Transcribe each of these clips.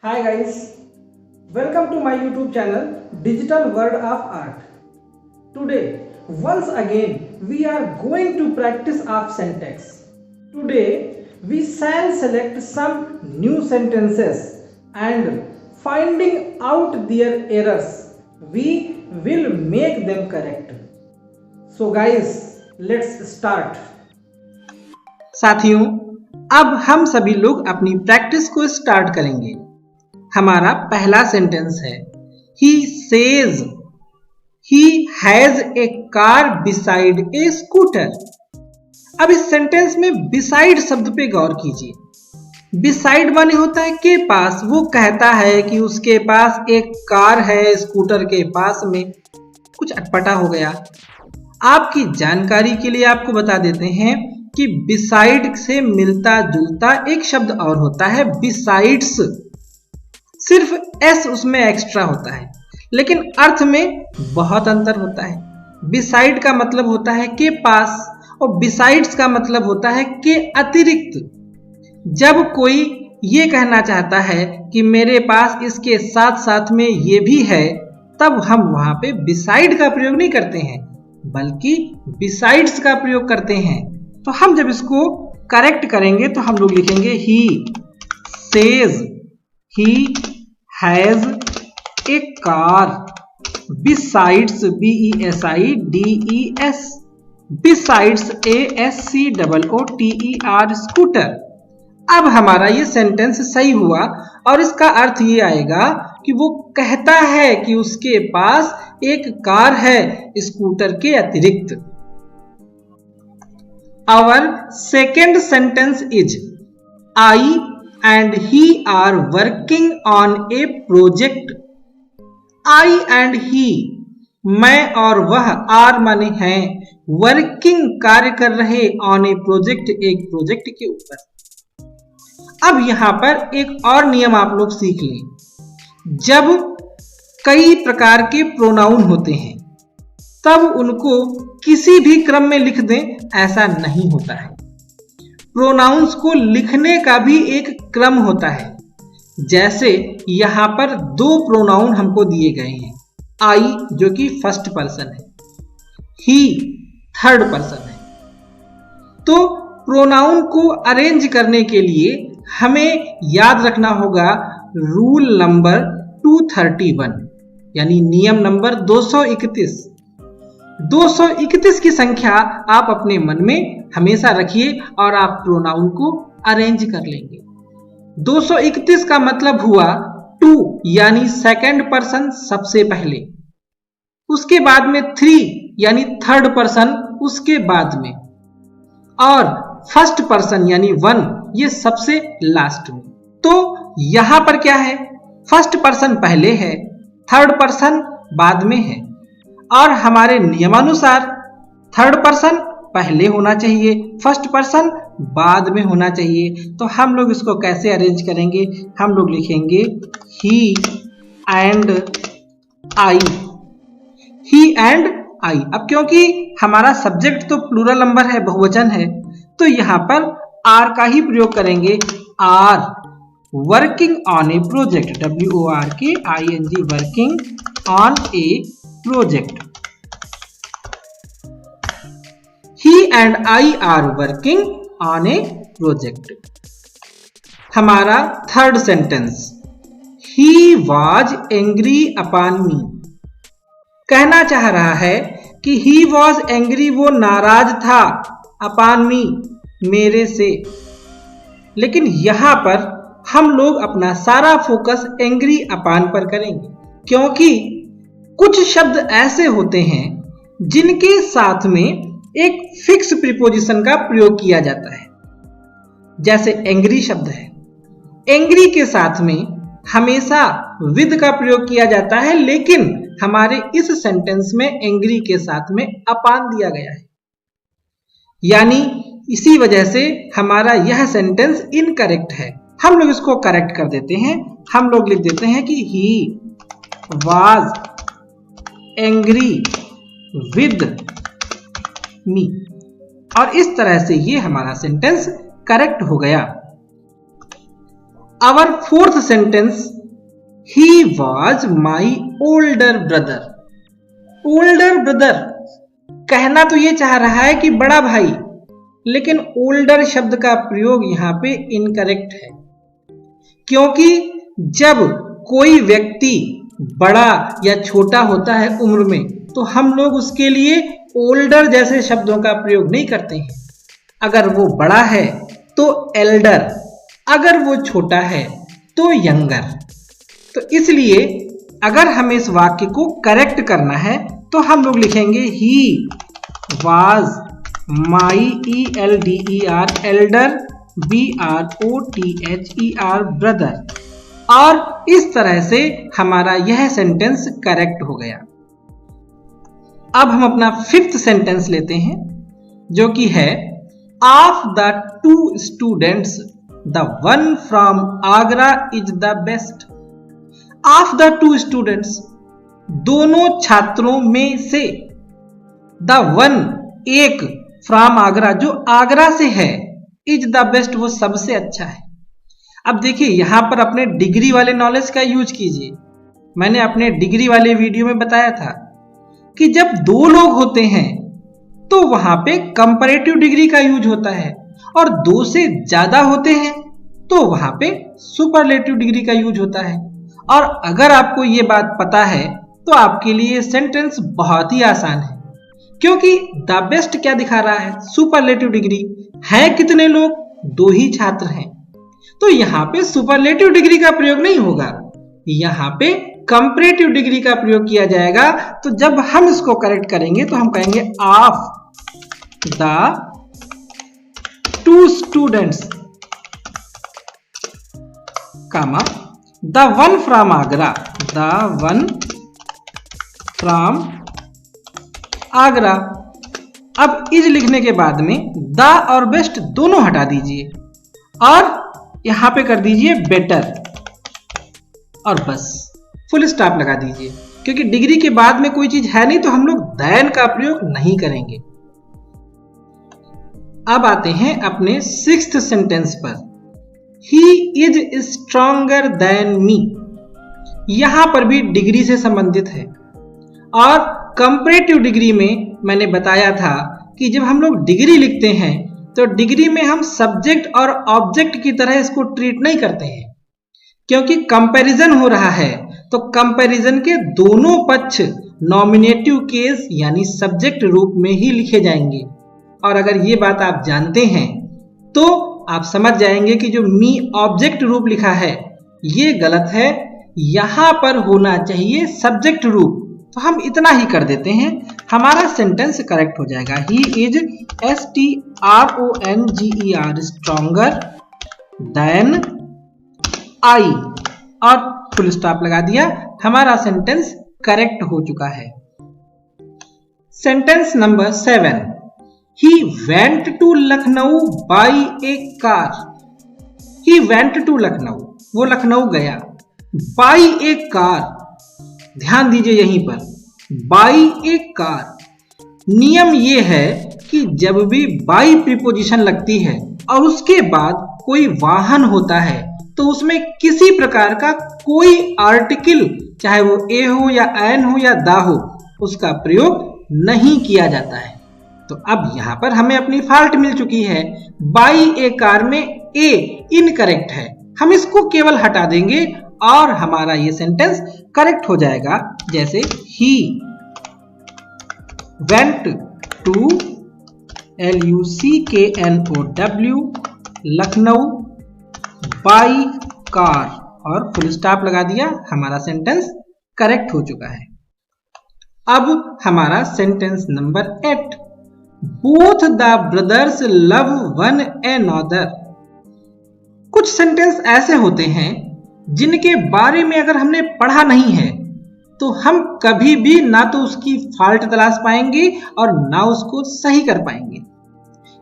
Hi guys, welcome to my YouTube channel Digital World of Art. Today, once again, we are going to practice of syntax. Today, we shall select some new sentences and finding out their errors, we will make them correct. So guys, let's start. साथियों, अब हम सभी लोग अपनी practice को start करेंगे। हमारा पहला सेंटेंस है He says he has a car beside a scooter। अब इस सेंटेंस में beside शब्द पे गौर कीजिए। beside माने होता है के पास। वो कहता है कि उसके पास एक कार है स्कूटर के पास में। कुछ अटपटा हो गया। आपकी जानकारी के लिए आपको बता देते हैं कि beside से मिलता जुलता एक शब्द और होता है besides। सिर्फ s उसमें एक्स्ट्रा होता है, लेकिन अर्थ में बहुत अंतर होता है। beside का मतलब होता है के पास और besides का मतलब होता है के अतिरिक्त। जब कोई ये कहना चाहता है कि मेरे पास इसके साथ साथ में ये भी है, तब हम वहां पे beside का प्रयोग नहीं करते हैं, बल्कि besides का प्रयोग करते हैं। तो हम जब इसको करेक्ट करेंगे तो हम लोग लिखेंगे he says he has a car besides B-E-S-I-D-E-S besides A-S-C-O-O-T-E-R scooter। अब हमारा ये सेंटेंस सही हुआ और इसका अर्थ ये आएगा कि वो कहता है कि उसके पास एक कार है स्कूटर के अतिरिक्त। Our second sentence is I and he are working on a project। I and he, मैं और वह, are माने हैं, working कार्य कर रहे, on a project एक प्रोजेक्ट के ऊपर। अब यहां पर एक और नियम आप लोग सीख लें। जब कई प्रकार के प्रोनाउन होते हैं तब उनको किसी भी क्रम में लिख दें, ऐसा नहीं होता है। प्रोनाउंस को लिखने का भी एक क्रम होता है। जैसे यहां पर दो प्रोनाउन हमको दिए गए हैं। आई जो कि फर्स्ट पर्सन है, ही थर्ड पर्सन है। तो प्रोनाउन को अरेंज करने के लिए हमें याद रखना होगा रूल नंबर 231, यानी नियम नंबर 231। 231 की संख्या आप अपने मन में हमेशा रखिए और आप प्रोनाउन को अरेंज कर लेंगे। 231 का मतलब हुआ टू, यानी सेकंड पर्सन सबसे पहले, उसके बाद में थ्री यानी थर्ड पर्सन उसके बाद में, और फर्स्ट पर्सन यानी वन ये सबसे लास्ट में। तो यहां पर क्या है, फर्स्ट पर्सन पहले है, थर्ड पर्सन बाद में है, और हमारे नियमानुसार थर्ड पर्सन पहले होना चाहिए, फर्स्ट पर्सन बाद में होना चाहिए। तो हम लोग इसको कैसे अरेंज करेंगे, हम लोग लिखेंगे ही and I, he and I. अब क्योंकि हमारा सब्जेक्ट तो प्लूरल नंबर है, बहुवचन है, तो यहां पर आर का ही प्रयोग करेंगे। Are working on a project, WORKING working on a project। He and I are working on a project। हमारा third sentence He was angry upon me। कहना चाह रहा है कि He was angry, वो नाराज था, upon me मेरे से। लेकिन यहां पर हम लोग अपना सारा फोकस angry upon पर करेंगे, क्योंकि कुछ शब्द ऐसे होते हैं जिनके साथ में एक फिक्स प्रीपोजिशन का प्रयोग किया जाता है। जैसे एंग्री शब्द है, एंग्री के साथ में हमेशा विद का प्रयोग किया जाता है, लेकिन हमारे इस सेंटेंस में एंग्री के साथ में अपान दिया गया है, यानी इसी वजह से हमारा यह सेंटेंस इनकरेक्ट है। हम लोग इसको करेक्ट कर देते हैं। हम लोग लिख देते हैं कि he was angry with me, और इस तरह से ये हमारा सेंटेंस करेक्ट हो गया। Our fourth sentence He was my older brother. Older brother कहना तो ये चाह रहा है कि बड़ा भाई, लेकिन ओल्डर शब्द का प्रयोग यहां पे इनकरेक्ट है, क्योंकि जब कोई व्यक्ति बड़ा या छोटा होता है उम्र में तो हम लोग उसके लिए ओल्डर जैसे शब्दों का प्रयोग नहीं करते हैं। अगर वो बड़ा है तो एल्डर, अगर वो छोटा है तो यंगर। तो इसलिए अगर हमें इस वाक्य को करेक्ट करना है तो हम लोग लिखेंगे he was my ELDER Elder BROTHER brother, और इस तरह से हमारा यह सेंटेंस करेक्ट हो गया। अब हम अपना 5th सेंटेंस लेते हैं जो कि है of the 2 students the one from Agra is the best. Of the 2 students, दोनों छात्रों में से, द वन एक, फ्रॉम आगरा जो आगरा से है, इज द बेस्ट वो सबसे अच्छा है। अब देखिए यहां पर अपने डिग्री वाले नॉलेज का यूज कीजिए। मैंने अपने डिग्री वाले वीडियो में बताया था कि जब 2 लोग होते हैं तो वहां पे कंपैरेटिव डिग्री का यूज होता है, और 2 से ज्यादा होते हैं तो वहां पे सुपरलेटिव डिग्री का यूज होता है। और अगर आपको ये बात पता है तो आपके लिए सेंटेंस बहुत ही आसान है, क्योंकि द बेस्ट क्या दिखा रहा है, सुपरलेटिव डिग्री है। कितने लोग, 2 ही छात्र हैं, तो यहां पे सुपरलेटिव डिग्री का प्रयोग नहीं होगा, यहां पे कंपैरेटिव डिग्री का प्रयोग किया जाएगा। तो जब हम इसको करेक्ट करेंगे तो हम कहेंगे of the 2 students comma the one from Agra, the one from Agra. अब इज लिखने के बाद में द और बेस्ट दोनों हटा दीजिए और यहां पे कर दीजिए बेटर, और बस फुल स्टॉप लगा दीजिए, क्योंकि डिग्री के बाद में कोई चीज है नहीं तो हम लोग दैन का प्रयोग नहीं करेंगे। अब आते हैं अपने 6th सेंटेंस पर। He is stronger than me, यहां पर भी डिग्री से संबंधित है, और कंपैरेटिव डिग्री में मैंने बताया था कि जब हम लोग डिग्री लिखते हैं तो डिग्री में हम सब्जेक्ट और ऑब्जेक्ट की तरह इसको ट्रीट नहीं करते हैं, क्योंकि कंपैरिजन हो रहा है तो कंपैरिजन के दोनों पक्ष नॉमिनेटिव केस यानी सब्जेक्ट रूप में ही लिखे जाएंगे। और अगर ये बात आप जानते हैं तो आप समझ जाएंगे कि जो मी ऑब्जेक्ट रूप लिखा है ये गलत है, यहां पर होना चाहिए सब्जेक्ट रूप। तो हम इतना ही कर देते हैं, हमारा सेंटेंस करेक्ट हो जाएगा। He is STRONGER stronger than I, और फुल स्टॉप लगा दिया, हमारा सेंटेंस करेक्ट हो चुका है। Sentence number 7, he went to Lucknow by a car. He went to Lucknow, वो लखनऊ गया, बाई ए कार, ध्यान दीजिए यहीं पर बाई ए कार। नियम ये है कि जब भी बाई प्रीपोजिशन लगती है और उसके बाद कोई वाहन होता है तो उसमें किसी प्रकार का कोई आर्टिकल, चाहे वो ए हो या एन हो या दा हो, उसका प्रयोग नहीं किया जाता है। तो अब यहां पर हमें अपनी फॉल्ट मिल चुकी है, बाई ए कार में ए इनकरेक्ट है, हम इसको केवल हटा देंगे और हमारा ये सेंटेंस करेक्ट हो जाएगा। जैसे he went to LUCKNOW Lucknow by car, और फुल स्टॉप लगा दिया, हमारा सेंटेंस करेक्ट हो चुका है। अब हमारा sentence number 8, both the brothers love one another. कुछ सेंटेंस ऐसे होते हैं जिनके बारे में अगर हमने पढ़ा नहीं है तो हम कभी भी ना तो उसकी फॉल्ट तलाश पाएंगे और ना उसको सही कर पाएंगे।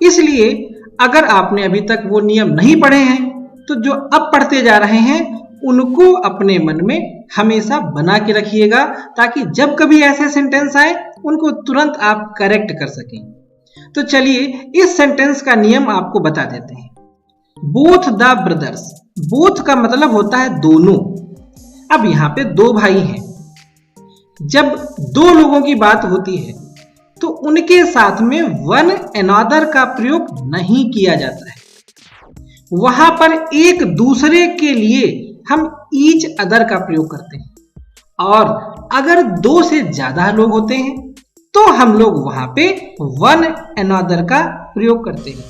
इसलिए अगर आपने अभी तक वो नियम नहीं पढ़े हैं तो जो अब पढ़ते जा रहे हैं उनको अपने मन में हमेशा बना के रखिएगा, ताकि जब कभी ऐसे सेंटेंस आए उनको तुरंत आप करेक्ट कर सकें। तो चलिए इस सेंटेंस का नियम आपको बता देते हैं। बोथ द ब्रदर्स, बोथ का मतलब होता है दोनों, अब यहाँ पे दो भाई हैं। जब दो लोगों की बात होती है तो उनके साथ में वन अनदर का प्रयोग नहीं किया जाता है। वहां पर एक दूसरे के लिए हम ईच अदर का प्रयोग करते हैं, और अगर दो से ज्यादा लोग होते हैं तो हम लोग वहां पे वन अनदर का प्रयोग करते हैं।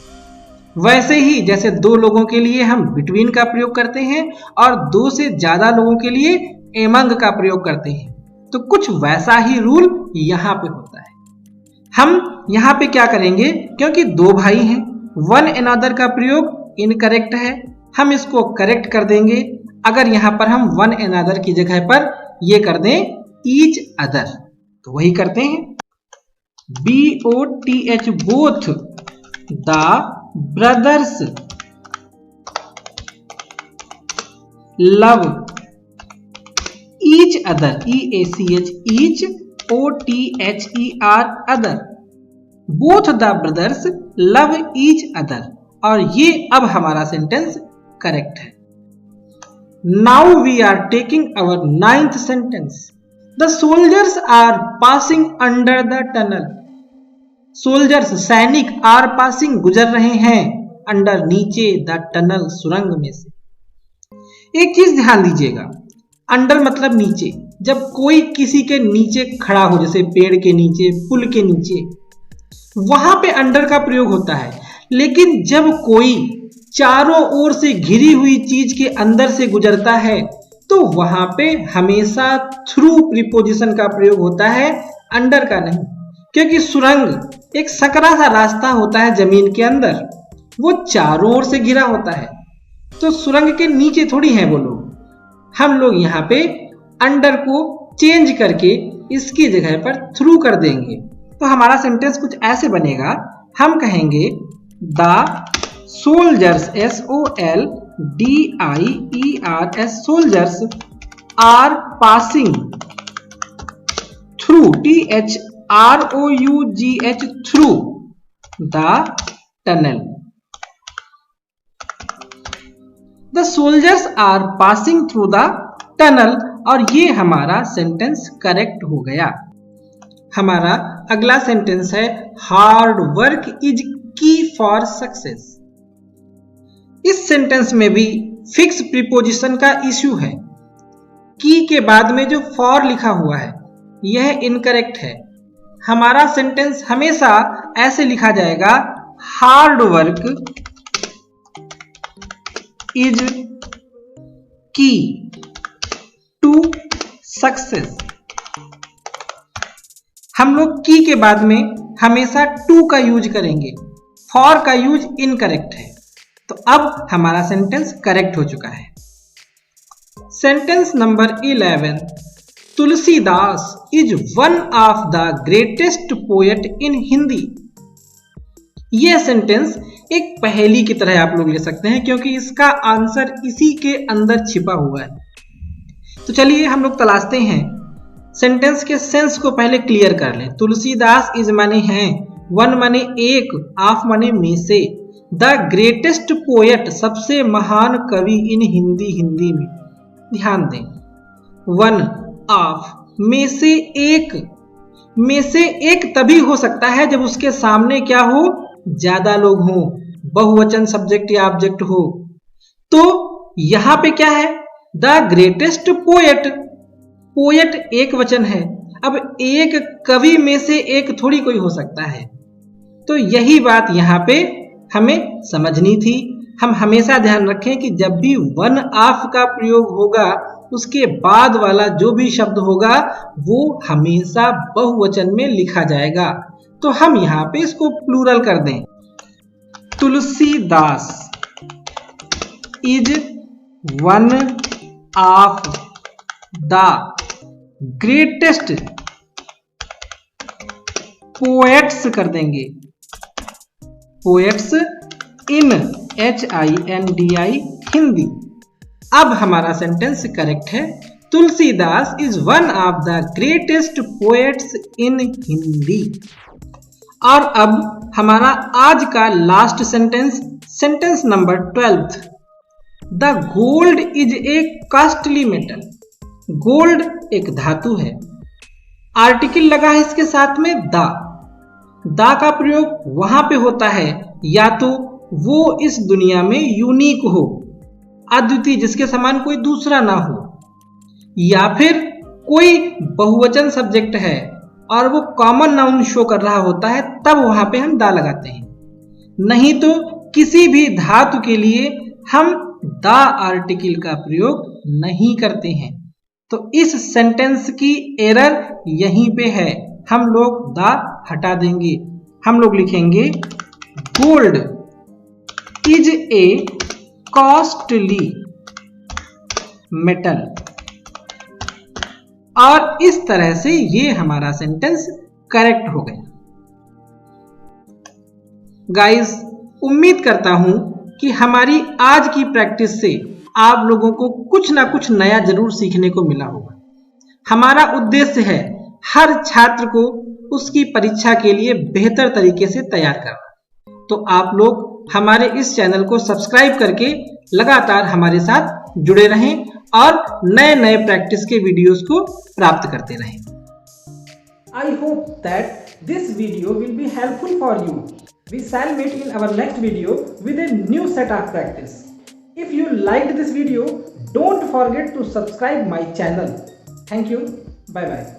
वैसे ही जैसे दो लोगों के लिए हम बिटवीन का प्रयोग करते हैं और दो से ज्यादा लोगों के लिए एमंग का प्रयोग करते हैं, तो कुछ वैसा ही रूल यहाँ पे होता है। हम यहाँ पे क्या करेंगे, क्योंकि दो भाई हैं, वन अनदर का प्रयोग इनकरेक्ट है, हम इसको करेक्ट कर देंगे। अगर यहाँ पर हम वन अनदर की जगह पर ये कर दें ईच अदर, तो वही करते हैं। BOTH both the brothers love each other, EACH each, OTHER other, both the brothers love each other. और ये अब हमारा सेंटेंस करेक्ट है। Now we are taking our 9th सेंटेंस। The soldiers are passing under the tunnel. Soldiers सैनिक are passing गुजर रहे हैं, अंडर नीचे, द टनल सुरंग में से। एक चीज ध्यान दीजिएगा, अंडर मतलब नीचे। जब कोई किसी के नीचे खड़ा हो, जैसे पेड़ के नीचे, पुल के नीचे, वहां पे अंडर का प्रयोग होता है। लेकिन जब कोई चारों ओर से घिरी हुई चीज के अंदर से गुजरता है तो वहां पे हमेशा थ्रू प्रीपोजिशन का प्रयोग होता है, अंडर का नहीं। क्योंकि सुरंग एक सकरा सा रास्ता होता है जमीन के अंदर, वो चारों ओर से घिरा होता है, तो सुरंग के नीचे थोड़ी है वो लोग। हम लोग यहाँ पे अंडर को चेंज करके इसकी जगह पर थ्रू कर देंगे, तो हमारा सेंटेंस कुछ ऐसे बनेगा। हम कहेंगे the soldiers, SOLDIERS, soldiers are passing through, THROUGH, through the tunnel. The soldiers are passing through the tunnel, और ये हमारा सेंटेंस करेक्ट हो गया। हमारा अगला सेंटेंस है हार्ड वर्क इज की फॉर सक्सेस। इस सेंटेंस में भी फिक्स प्रीपोजिशन का इश्यू है। की के बाद में जो फॉर लिखा हुआ है यह इनकरेक्ट है। हमारा सेंटेंस हमेशा ऐसे लिखा जाएगा, हार्ड वर्क इज की टू सक्सेस। हम लोग की के बाद में हमेशा टू का यूज करेंगे, फॉर का यूज इनकरेक्ट है। तो अब हमारा सेंटेंस करेक्ट हो चुका है। Sentence number 11, Tulsidas is one of the greatest poet in Hindi. यह सेंटेंस एक पहेली की तरह आप लोग ले सकते हैं, क्योंकि इसका आंसर इसी के अंदर छिपा हुआ है। तो चलिए हम लोग तलाशते हैं। सेंटेंस के सेंस को पहले क्लियर कर लें। तुलसीदास इज माने हैं, वन माने एक, ऑफ माने में से, द ग्रेटेस्ट पोएट सबसे महान कवि इन हिंदी, हिंदी में। ध्यान दें, वन ऑफ, में से एक। में से एक तभी हो सकता है जब उसके सामने क्या हो, ज्यादा लोग हो, बहुवचन सब्जेक्ट या ऑब्जेक्ट हो। तो यहां पे क्या है, द ग्रेटेस्ट पोएट। पोएट एक वचन है, अब एक कवि में से एक थोड़ी कोई हो सकता है। तो यही बात यहाँ पे हमें समझनी थी। हम हमेशा ध्यान रखें कि जब भी वन ऑफ का प्रयोग होगा उसके बाद वाला जो भी शब्द होगा वो हमेशा बहुवचन में लिखा जाएगा। तो हम यहाँ पे इसको प्लूरल कर दें, Tulsidas is one of the greatest poets कर देंगे, पोएट्स इन HINDI हिंदी। अब हमारा सेंटेंस करेक्ट है, Tulsidas is one of the greatest poets in Hindi. और अब हमारा आज का last sentence, sentence number 12, the gold is a costly metal. Gold एक धातु है। आर्टिकल लगा है इसके साथ में दा। दा का प्रयोग वहां पे होता है या तो वो इस दुनिया में यूनिक हो, अद्वितीय, जिसके समान कोई दूसरा ना हो, या फिर कोई बहुवचन सब्जेक्ट है और वो कॉमन नाउन शो कर रहा होता है, तब वहां पे हम दा लगाते हैं। नहीं तो किसी भी धातु के लिए हम दा आर्टिकल का प्रयोग नहीं करते हैं। तो इस सेंटेंस की एरर यहीं पे है, हम लोग दा हटा देंगे। हम लोग लिखेंगे gold is a costly metal, और इस तरह से ये हमारा सेंटेंस करेक्ट हो गया। गाइस, उम्मीद करता हूं कि हमारी आज की प्रैक्टिस से आप लोगों को कुछ ना कुछ नया जरूर सीखने को मिला होगा। हमारा उद्देश्य है हर छात्र को उसकी परीक्षा के लिए बेहतर तरीके से तैयार करना। तो आप लोग हमारे इस चैनल को सब्सक्राइब करके लगातार हमारे साथ जुड़े रहें और नए नए प्रैक्टिस के वीडियोस को प्राप्त करते रहें। I hope that this video will be helpful for you. We shall meet in our next video with a new set of practice. If you liked this video, don't forget to subscribe my channel. Thank you. Bye bye.